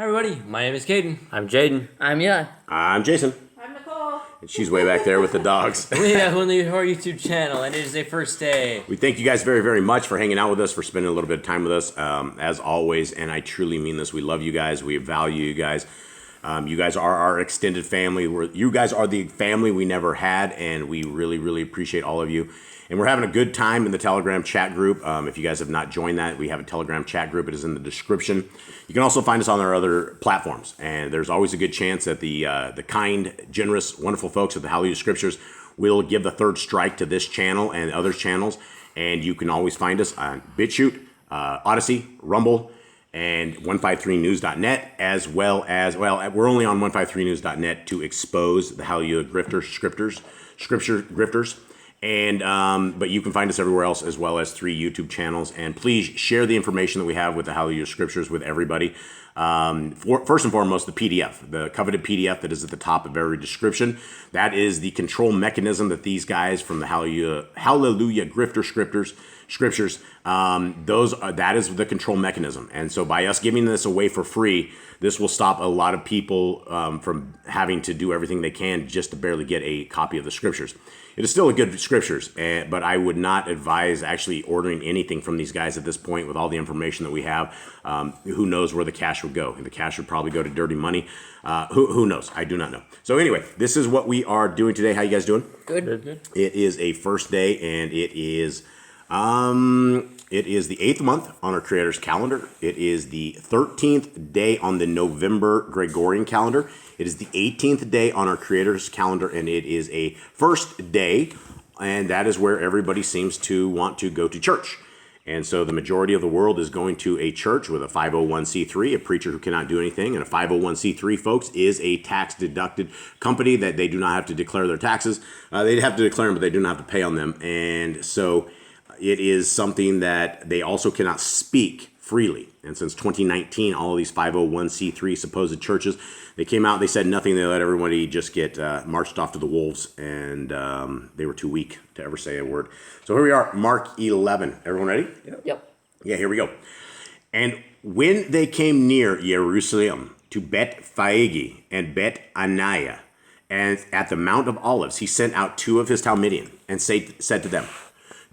Hi everybody, my name is Caden. I'm Jaden. I'm Yah. I'm Jason. I'm Nicole. And she's way back there with the dogs. We have on our YouTube channel, and it is a first day. We thank you guys very, very much for hanging out with us, for spending a little bit of time with us, as always. And I truly mean this. We love you guys. We value you guys. You guys are our extended family. You guys are the family we never had, and we really, really appreciate all of you. And we're having a good time in the Telegram chat group. If you guys have not joined that, we have a Telegram chat group. It is in the description. You can also find us on our other platforms. And there's always a good chance that the kind, generous, wonderful folks at the Yah Scriptures will give the third strike to this channel and other channels. And you can always find us on BitChute, Odyssey, Rumble, and 153news.net, as well as, we're only on 153news.net to expose the Yah scripture grifters. And but you can find us everywhere else, as well as 3 YouTube channels. And please share the information that we have with the Yah Scriptures with everybody. First and foremost, the PDF, the coveted PDF that is at the top of every description. That is the control mechanism that these guys from the Hallelujah Grifter Scriptures, that is the control mechanism. And so by us giving this away for free, this will stop a lot of people from having to do everything they can just to barely get a copy of the Scriptures. It is still a good Scriptures, but I would not advise actually ordering anything from these guys at this point with all the information that we have. Who knows where the cash would go? The cash would probably go to dirty money. Who knows? I do not know. So anyway, this is what we are doing today. How you guys doing? Good. It is a first day, and it is the 8th month on our Creator's calendar. It is the 13th day on the November Gregorian calendar. It is the 18th day on our Creator's calendar, and it is a first day, and that is where everybody seems to want to go to church. And so the majority of the world is going to a church with a 501c3, a preacher who cannot do anything. And a 501c3, folks, is a tax-deducted company that they do not have to declare their taxes. They have to declare them, but they do not have to pay on them. And so it is something that they also cannot speak freely. And since 2019, all of these 501c3 supposed churches, they came out, they said nothing. They let everybody just get marched off to the wolves, and they were too weak to ever say a word. So here we are, Mark 11. Everyone ready? Yep. Yeah, here we go. And when they came near Jerusalem to Bethphage and Bethaniah, and at the Mount of Olives, he sent out 2 of his Talmidim and said to them,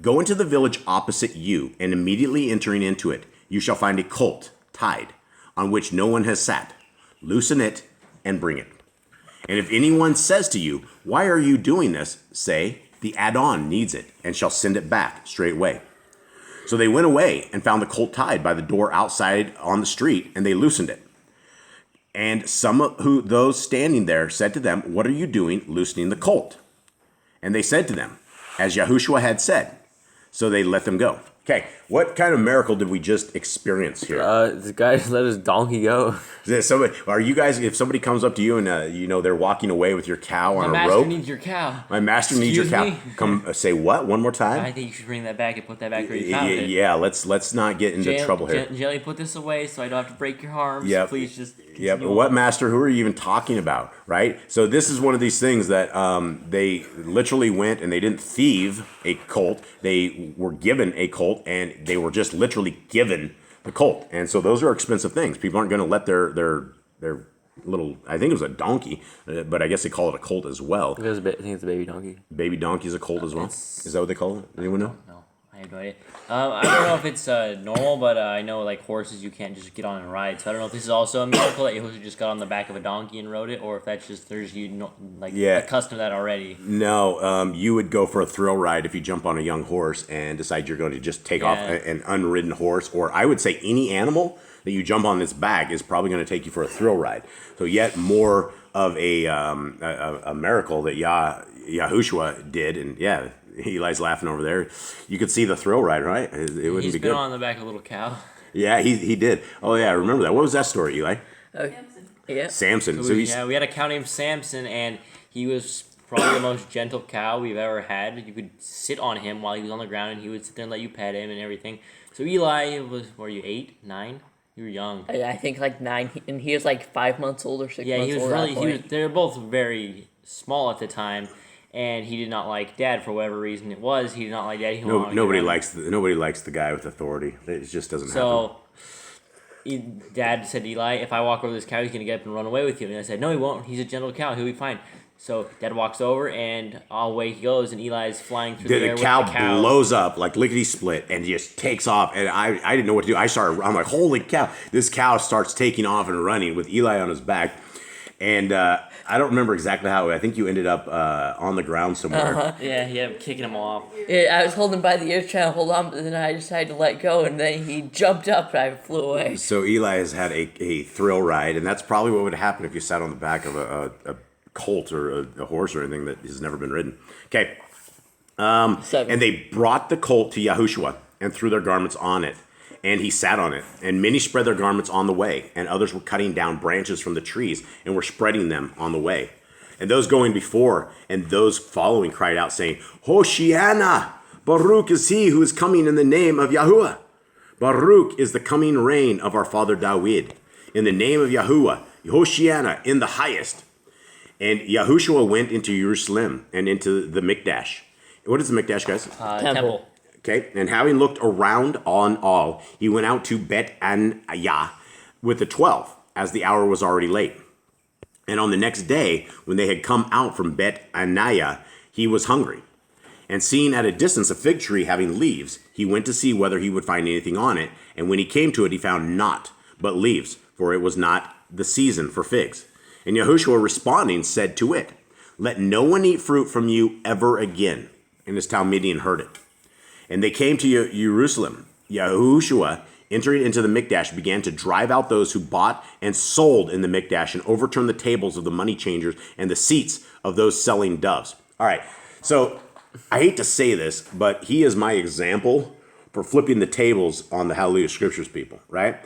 "Go into the village opposite you, and immediately entering into it, you shall find a colt tied, on which no one has sat. Loosen it and bring it. And if anyone says to you, 'Why are you doing this?' say, 'The Adon needs it, and shall send it back straightway.'" So they went away and found the colt tied by the door outside on the street, and they loosened it. And some of those standing there said to them, "What are you doing loosening the colt?" And they said to them, "As Yahushua had said." So they let them go. Okay, what kind of miracle did we just experience here? The guy just let his donkey go. Are you guys, if somebody comes up to you and they're walking away with your cow on a rope? My master needs your cow. My master needs your cow. Excuse me? Come say what? One more time? I think you should bring that back and put that back where you found it. Yeah, let's not get into trouble here. Gently put this away so I don't have to break your arms. Yep. Please just Yep. continue What on. master? Who are you even talking about? Right. So this is one of these things that they literally went and they didn't thieve a colt. They were given a colt, and they were just literally given the colt. And so those are expensive things. People aren't going to let their little, I think it was a donkey, but I guess they call it a colt as well. I think it's a baby donkey. Baby donkey is a colt as well. Is that what they call it? Anyone know? No, I have no idea. I don't know if it's normal, but I know like horses you can't just get on and ride. So I don't know if this is also a miracle that Yahushua just got on the back of a donkey and rode it, or if that's just accustomed to that already. No, you would go for a thrill ride if you jump on a young horse and decide you're going to just take off an unridden horse, or I would say any animal that you jump on its back is probably going to take you for a thrill ride. So yet more of a miracle that Yahushua did, and yeah. Eli's laughing over there. You could see the thrill ride, right? It wouldn't be good. He's been on the back of a little cow. Yeah, he did. Oh yeah, I remember that. What was that story, Eli? Samson. Yeah. Samson. So we had a cow named Samson, and he was probably the most gentle cow we've ever had. You could sit on him while he was on the ground, and he would sit there and let you pet him and everything. So Eli were you 8, 9? You were young. I think like 9, and he was like 5 months old or 6 months old. Yeah, he was. They were both very small at the time. And he did not like Dad for whatever reason it was. He did not like Dad. Nobody likes the guy with authority. It just doesn't happen. So Dad said to Eli, if I walk over this cow, he's going to get up and run away with you. And I said, no, he won't. He's a gentle cow. He'll be fine. So Dad walks over, and away he goes, and Eli's flying through the air with the cow. Blows up like lickety-split and just takes off. And I didn't know what to do. I'm like, holy cow. This cow starts taking off and running with Eli on his back. And I don't remember exactly how. I think you ended up on the ground somewhere. Yeah, kicking him off. I was holding by the ear trying to hold on, but then I decided to let go, and then he jumped up and I flew away. So Eli has had a thrill ride, and that's probably what would happen if you sat on the back of a colt or a horse or anything that has never been ridden. Okay. 7. And they brought the colt to Yahushua and threw their garments on it. And he sat on it. And many spread their garments on the way. And others were cutting down branches from the trees and were spreading them on the way. And those going before and those following cried out, saying, Hoshiana! Baruch is he who is coming in the name of Yahuwah. Baruch is the coming reign of our father David. In the name of Yahuwah, Hoshiana, in the highest. And Yahushua went into Jerusalem and into the Mikdash. What is the Mikdash, guys? Temple. Okay, and having looked around on all, he went out to Bet-Anayah with the 12, as the hour was already late. And on the next day, when they had come out from Bet-Anayah, he was hungry. And seeing at a distance a fig tree having leaves, he went to see whether he would find anything on it. And when he came to it, he found naught but leaves, for it was not the season for figs. And Yahushua responding said to it, let no one eat fruit from you ever again. And his Talmudian heard it. And they came to Jerusalem. Yahushua, entering into the Mikdash, began to drive out those who bought and sold in the Mikdash and overturned the tables of the money changers and the seats of those selling doves. All right, so I hate to say this, but he is my example for flipping the tables on the Hallelujah Scriptures people, right?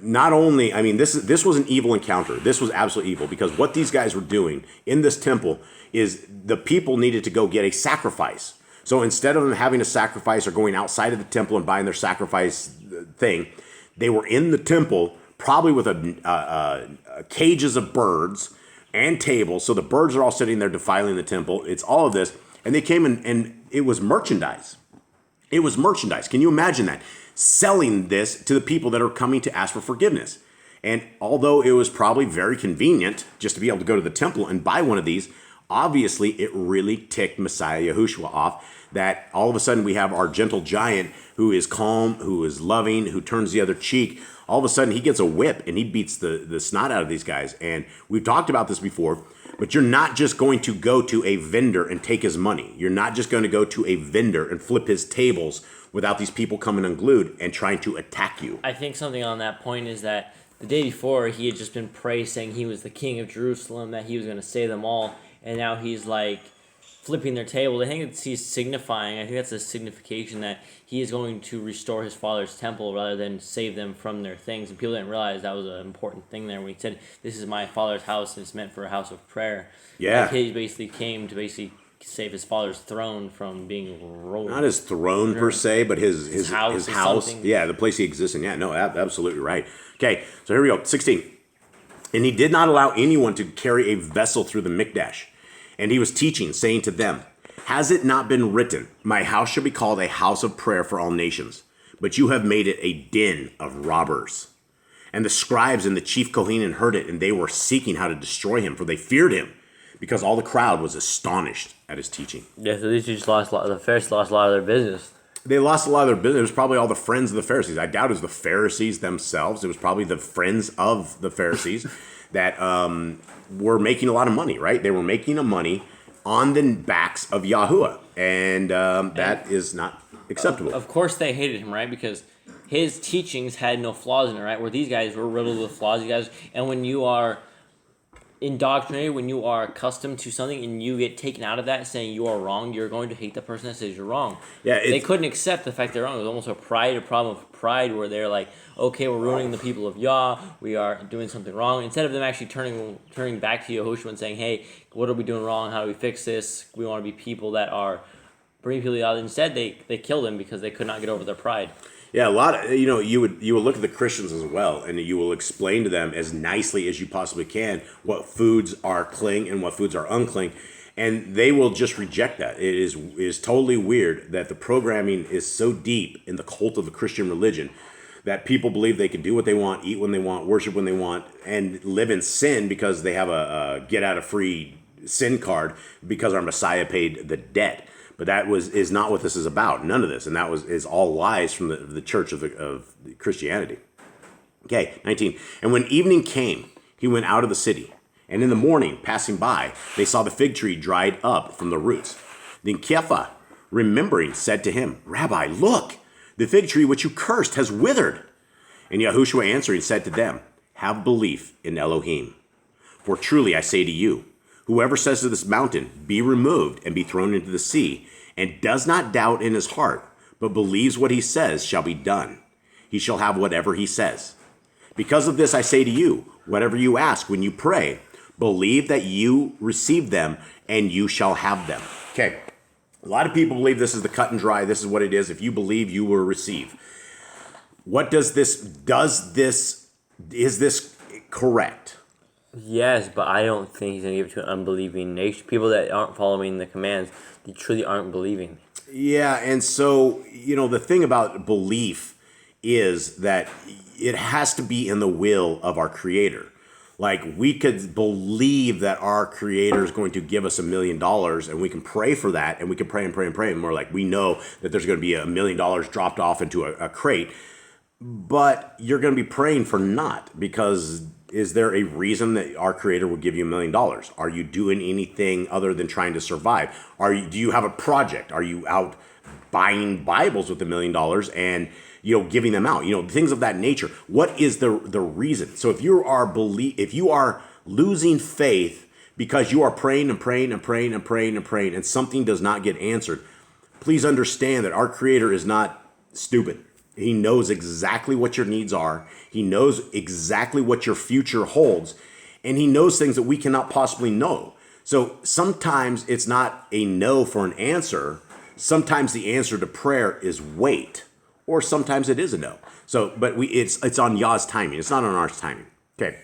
Not only, I mean, this was an evil encounter. This was absolutely evil because what these guys were doing in this temple is the people needed to go get a sacrifice. So instead of them having a sacrifice or going outside of the temple and buying their sacrifice thing, they were in the temple probably with cages of birds and tables. So the birds are all sitting there defiling the temple. It's all of this. And they came and it was merchandise. It was merchandise. Can you imagine that? Selling this to the people that are coming to ask for forgiveness. And although it was probably very convenient just to be able to go to the temple and buy one of these, obviously, it really ticked Messiah Yahushua off that all of a sudden we have our gentle giant who is calm, who is loving, who turns the other cheek. All of a sudden, he gets a whip and he beats the snot out of these guys. And we've talked about this before, but you're not just going to go to a vendor and take his money. You're not just going to go to a vendor and flip his tables without these people coming unglued and trying to attack you. I think something on that point is that the day before, he had just been praised, saying he was the king of Jerusalem, that he was going to save them all. And now he's like flipping their table. I think he's signifying, I think that's a signification that he is going to restore his father's temple rather than save them from their things. And people didn't realize that was an important thing there when he said, this is my father's house and it's meant for a house of prayer. Yeah. Like he basically came to save his father's throne from being rolled. Not his throne per se, but his house. Something. Yeah, the place he exists in. Yeah, no, absolutely right. Okay, so here we go. 16. And he did not allow anyone to carry a vessel through the Mikdash. And he was teaching, saying to them, has it not been written, my house shall be called a house of prayer for all nations, but you have made it a den of robbers. And the scribes and the chief Kohanim heard it, and they were seeking how to destroy him, for they feared him, because all the crowd was astonished at his teaching. Yeah, so these just the Pharisees lost a lot of their business. They lost a lot of their business. It was probably all the friends of the Pharisees. I doubt it was the Pharisees themselves. It was probably the friends of the Pharisees that were making a lot of money, right? They were making a money on the backs of Yahuwah, and that is not acceptable. Of course they hated him, right? Because his teachings had no flaws in it, right? Where these guys were riddled with flaws. You guys, and when you are indoctrinated, when you are accustomed to something and you get taken out of that saying you are wrong, you're going to hate the person that says you're wrong. Yeah, they couldn't accept the fact they're wrong. It was almost a problem of pride where they're like, okay, we're ruining the people of Yah, we are doing something wrong. Instead of them actually turning back to Yahushua and saying, hey, what are we doing wrong? How do we fix this? We want to be people that are bringing people to Yah. Instead, they killed him because they could not get over their pride. Yeah, a lot of, you would look at the Christians as well, and you will explain to them as nicely as you possibly can what foods are clean and what foods are unclean, and they will just reject that. It is totally weird that the programming is so deep in the cult of the Christian religion that people believe they can do what they want, eat when they want, worship when they want, and live in sin because they have a get out of free sin card because our Messiah paid the debt. But that is not what this is about. None of this, and that is all lies from the church of Christianity. Okay, 19. And when evening came, he went out of the city, and in the morning, passing by, they saw the fig tree dried up from the roots. Then Kepha, remembering, said to him, Rabbi, look, the fig tree which you cursed has withered. And Yahushua answering said to them, have belief in Elohim. For truly I say to you, whoever says to this mountain, be removed and be thrown into the sea, and does not doubt in his heart, but believes what he says shall be done, he shall have whatever he says. Because of this I say to you, whatever you ask when you pray, believe that you receive them, and you shall have them. Okay. A lot of people believe this is the cut and dry. This is what it is. If you believe, you will receive. What does this, is this correct? Yes, but I don't think he's going to give it to an unbelieving nation. People that aren't following the commands, they truly aren't believing. Yeah, and so, the thing about belief is that it has to be in the will of our Creator. Like, we could believe that our Creator is going to give us $1 million, and we can pray for that, and we can pray and pray and pray, and we're like, we know that there's going to be $1 million dropped off into a crate, but you're going to be praying for not, because is there a reason that our Creator will give you $1 million? Are you doing anything other than trying to survive? Do you have a project? Are you out buying Bibles with $1 million and giving them out, things of that nature? What is the reason? So if you are losing faith because you are praying and praying and praying and praying and praying and something does not get answered, please understand that our Creator is not stupid. He knows exactly what your needs are. He knows exactly what your future holds, and he knows things that we cannot possibly know. So sometimes it's not a no for an answer. Sometimes the answer to prayer is wait. Or sometimes it is a no. So, but it's on Yah's timing. It's not on our timing. Okay.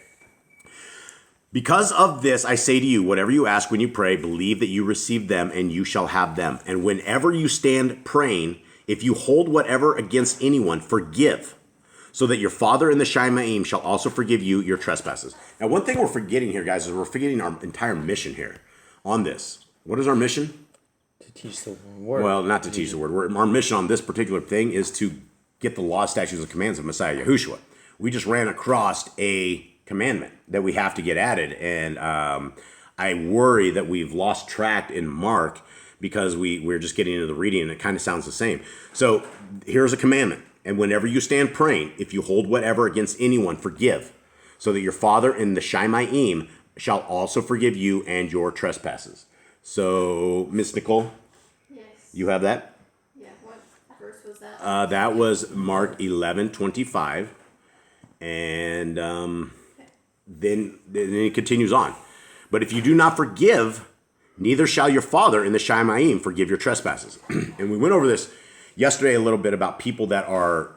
Because of this, I say to you, whatever you ask when you pray, believe that you receive them and you shall have them. And whenever you stand praying, if you hold whatever against anyone, forgive, so that your Father in the Shemaim shall also forgive you your trespasses. Now, one thing we're forgetting here, guys, is we're forgetting our entire mission here on this. What is our mission? To teach the word. Well, not to teach the word. Our mission on this particular thing is to get the law, statutes, and commands of Messiah Yahushua. We just ran across a commandment that we have to get added, and I worry that we've lost track in Mark because we're just getting into the reading, and it kind of sounds the same. So here's a commandment, and whenever you stand praying, if you hold whatever against anyone, forgive, so that your Father in the Shemaim shall also forgive you and your trespasses. So, Miss Nicole, yes. You have that? Yeah. What verse was that? That was Mark 11:25, and then it continues on. But if you do not forgive, neither shall your Father in the Shemaim forgive your trespasses. And we went over this yesterday a little bit about people that are,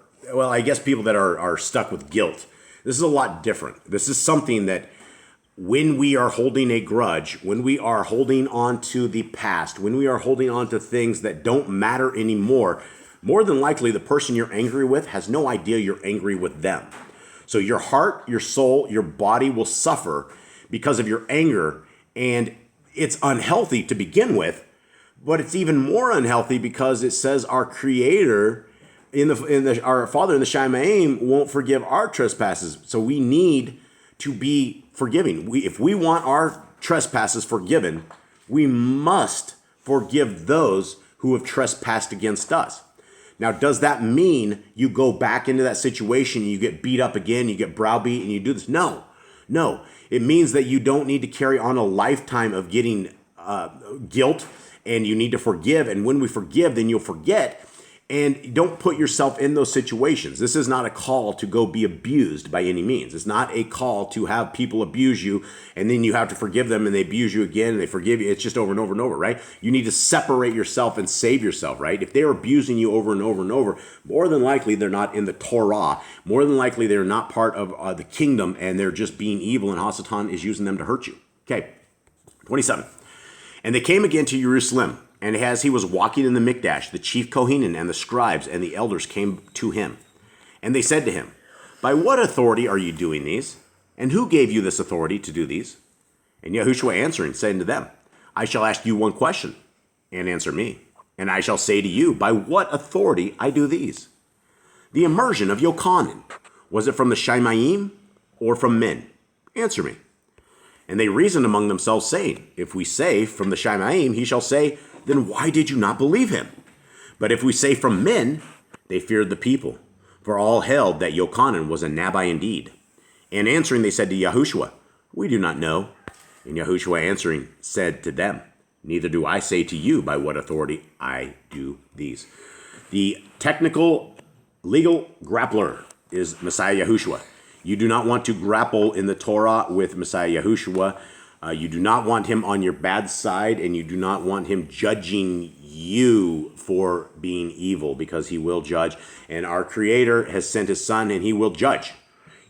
people that are stuck with guilt. This is a lot different. This is something that when we are holding a grudge, when we are holding on to the past, when we are holding on to things that don't matter anymore, more than likely the person you're angry with has no idea you're angry with them. So your heart, your soul, your body will suffer because of your anger, and it's unhealthy to begin with, but it's even more unhealthy because it says our Creator our Father in the Shemaim won't forgive our trespasses. So we need to be forgiving. If we want our trespasses forgiven, we must forgive those who have trespassed against us. Now, does that mean you go back into that situation and you get beat up again, you get browbeat and you do this? No. It means that you don't need to carry on a lifetime of getting guilt, and you need to forgive. And when we forgive, then you'll forget. And don't put yourself in those situations. This is not a call to go be abused by any means. It's not a call to have people abuse you and then you have to forgive them and they abuse you again and they forgive you. It's just over and over and over, right? You need to separate yourself and save yourself, right? If they're abusing you over and over and over, more than likely they're not in the Torah. More than likely they're not part of the kingdom, and they're just being evil, and Hasatan is using them to hurt you. Okay, 27. And they came again to Jerusalem. And as he was walking in the Mikdash, the chief Kohanim and the scribes and the elders came to him. And they said to him, by what authority are you doing these? And who gave you this authority to do these? And Yahushua answering, saying to them, I shall ask you one question, and answer me. And I shall say to you, by what authority I do these? The immersion of Yochanan, was it from the Shamayim or from men? Answer me. And they reasoned among themselves, saying, if we say from the Shamayim, he shall say, then why did you not believe him? But if we say from men, they feared the people, for all held that Yochanan was a Nabbi indeed. And answering, they said to Yahushua, we do not know. And Yahushua answering said to them, neither do I say to you by what authority I do these. The technical, legal grappler is Messiah Yahushua. You do not want to grapple in the Torah with Messiah Yahushua. You do not want him on your bad side, and you do not want him judging you for being evil, because he will judge. And our Creator has sent his Son, and he will judge.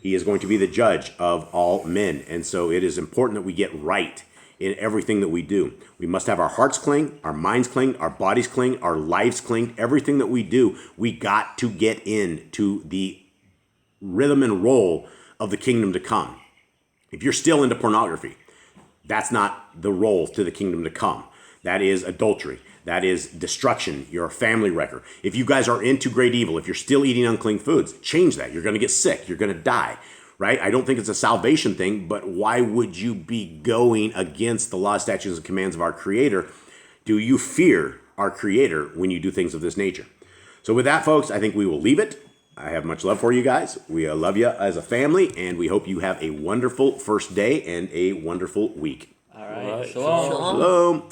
He is going to be the judge of all men. And so it is important that we get right in everything that we do. We must have our hearts clean, our minds clean, our bodies clean, our lives clean. Everything that we do, we got to get into the rhythm and roll of the kingdom to come. If you're still into pornography, that's not the role to the kingdom to come. That is adultery. That is destruction. You're a family wrecker. If you guys are into great evil, if you're still eating unclean foods, change that. You're going to get sick. You're going to die, right? I don't think it's a salvation thing, but why would you be going against the law, statutes, and commands of our Creator? Do you fear our Creator when you do things of this nature? So with that, folks, I think we will leave it. I have much love for you guys. We love you as a family, and we hope you have a wonderful first day and a wonderful week. All right. Shalom. Shalom. Shalom.